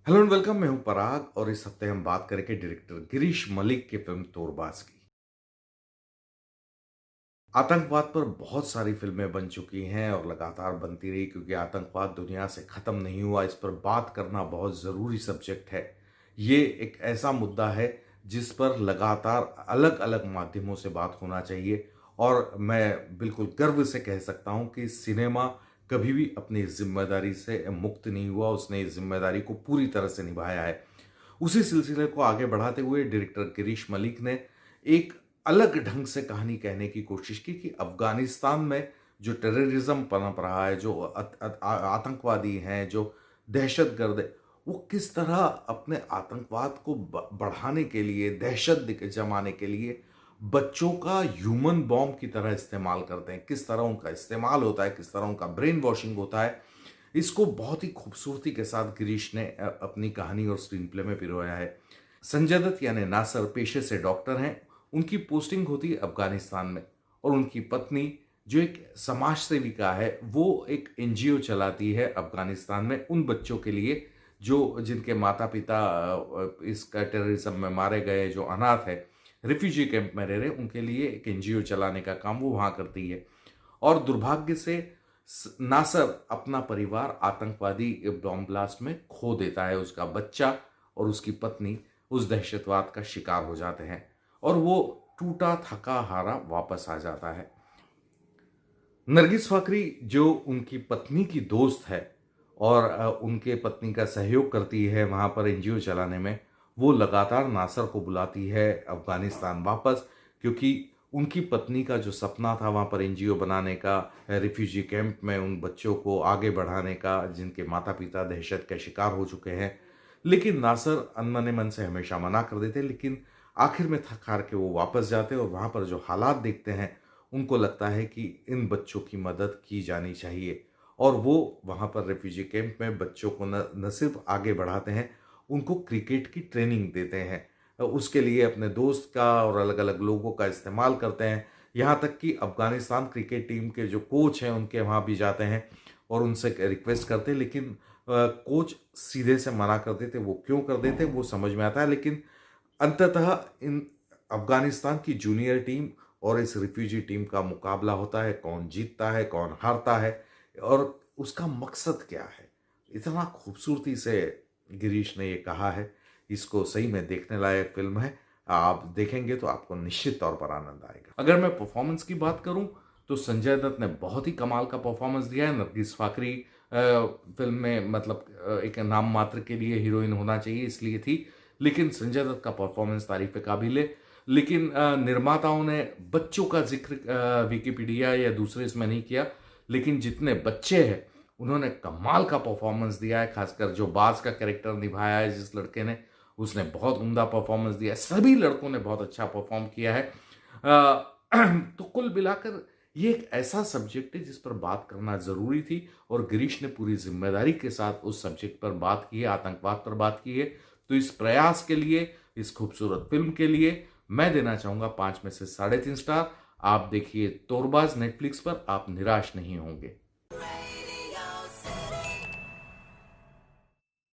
Hello and welcome. मैं हूं पराग और इस हफ्ते हम बात करेंगे डायरेक्टर गिरीश मलिक की फिल्म तोरबाज की। आतंकवाद पर बहुत सारी फिल्में बन चुकी हैं और लगातार बनती रही क्योंकि आतंकवाद दुनिया से खत्म नहीं हुआ। इस पर बात करना बहुत जरूरी सब्जेक्ट है। ये एक ऐसा मुद्दा है जिस पर लगातार अलग अलग माध्यमों से बात होना चाहिए और मैं बिल्कुल गर्व से कह सकता हूं कि सिनेमा कभी भी अपनी जिम्मेदारी से मुक्त नहीं हुआ। उसने इस जिम्मेदारी को पूरी तरह से निभाया है। उसी सिलसिले को आगे बढ़ाते हुए डायरेक्टर गिरीश मलिक ने एक अलग ढंग से कहानी कहने की कोशिश की कि अफगानिस्तान में जो टेररिज्म पनप रहा है, जो आतंकवादी हैं, जो दहशतगर्द है, वो किस तरह अपने आतंकवाद को बढ़ाने के लिए, दहशत जमाने के लिए बच्चों का ह्यूमन बॉम्ब की तरह इस्तेमाल करते हैं। किस तरह उनका इस्तेमाल होता है, किस तरह उनका ब्रेन वॉशिंग होता है, इसको बहुत ही खूबसूरती के साथ गिरीश ने अपनी कहानी और स्क्रीन प्ले में पिरोया है। संजय दत्त यानी नासर पेशे से डॉक्टर हैं। उनकी पोस्टिंग होती है अफगानिस्तान में और उनकी पत्नी जो एक समाज सेविका है, वो एक एनजीओ चलाती है अफगानिस्तान में उन बच्चों के लिए जो जिनके माता पिता इस टेररिज्म में मारे गए, जो अनाथ है, रिफ्यूजी कैंप में रह रहे, उनके लिए एक एनजीओ चलाने का काम वो वहां करती है। और दुर्भाग्य से नासर अपना परिवार आतंकवादी बॉम्ब ब्लास्ट में खो देता है। उसका बच्चा और उसकी पत्नी उस दहशतवाद का शिकार हो जाते हैं और वो टूटा थका हारा वापस आ जाता है। नरगिस फाकरी जो उनकी पत्नी की दोस्त है और उनके पत्नी का सहयोग करती है वहां पर एनजीओ चलाने में, वो लगातार नासर को बुलाती है अफगानिस्तान वापस, क्योंकि उनकी पत्नी का जो सपना था वहां पर एनजीओ बनाने का, रिफ्यूजी कैंप में उन बच्चों को आगे बढ़ाने का जिनके माता पिता दहशत के शिकार हो चुके हैं। लेकिन नासर अनमने मन से हमेशा मना कर देते, लेकिन आखिर में थक हार के वो वापस जाते और वहां पर जो हालात देखते हैं उनको लगता है कि इन बच्चों की मदद की जानी चाहिए। और वो वहाँ पर रेफ्यूजी कैंप में बच्चों को न सिर्फ आगे बढ़ाते हैं, उनको क्रिकेट की ट्रेनिंग देते हैं। उसके लिए अपने दोस्त का और अलग अलग लोगों का इस्तेमाल करते हैं। यहाँ तक कि अफगानिस्तान क्रिकेट टीम के जो कोच हैं उनके वहाँ भी जाते हैं और उनसे रिक्वेस्ट करते हैं, लेकिन कोच सीधे से मना कर देते। वो क्यों कर देते वो समझ में आता है, लेकिन अंततः इन अफगानिस्तान की जूनियर टीम और इस रिफ्यूजी टीम का मुकाबला होता है। कौन जीतता है, कौन हारता है और उसका मकसद क्या है, इतना खूबसूरती से गिरीश ने ये कहा है। इसको सही में देखने लायक फिल्म है। आप देखेंगे तो आपको निश्चित तौर पर आनंद आएगा। अगर मैं परफॉर्मेंस की बात करूं तो संजय दत्त ने बहुत ही कमाल का परफॉर्मेंस दिया है। नरगिस फाकरी फिल्म में मतलब एक नाम मात्र के लिए हीरोइन होना चाहिए इसलिए थी, लेकिन संजय दत्त का परफॉर्मेंस तारीफ काबिल है। लेकिन निर्माताओं ने बच्चों का जिक्र विकिपीडिया या दूसरे इसमें नहीं किया, लेकिन जितने बच्चे हैं उन्होंने कमाल का परफॉर्मेंस दिया है। खासकर जो बाज का कैरेक्टर निभाया है जिस लड़के ने, उसने बहुत उम्दा परफॉर्मेंस दिया है। सभी लड़कों ने बहुत अच्छा परफॉर्म किया है। तो कुल मिलाकर ये एक ऐसा सब्जेक्ट है जिस पर बात करना जरूरी थी और गिरीश ने पूरी जिम्मेदारी के साथ उस सब्जेक्ट पर बात की है, आतंकवाद पर बात की है। तो इस प्रयास के लिए, इस खूबसूरत फिल्म के लिए मैं देना चाहूंगा 5 में से 3.5 स्टार। आप देखिए तोरबाज नेटफ्लिक्स पर, आप निराश नहीं होंगे।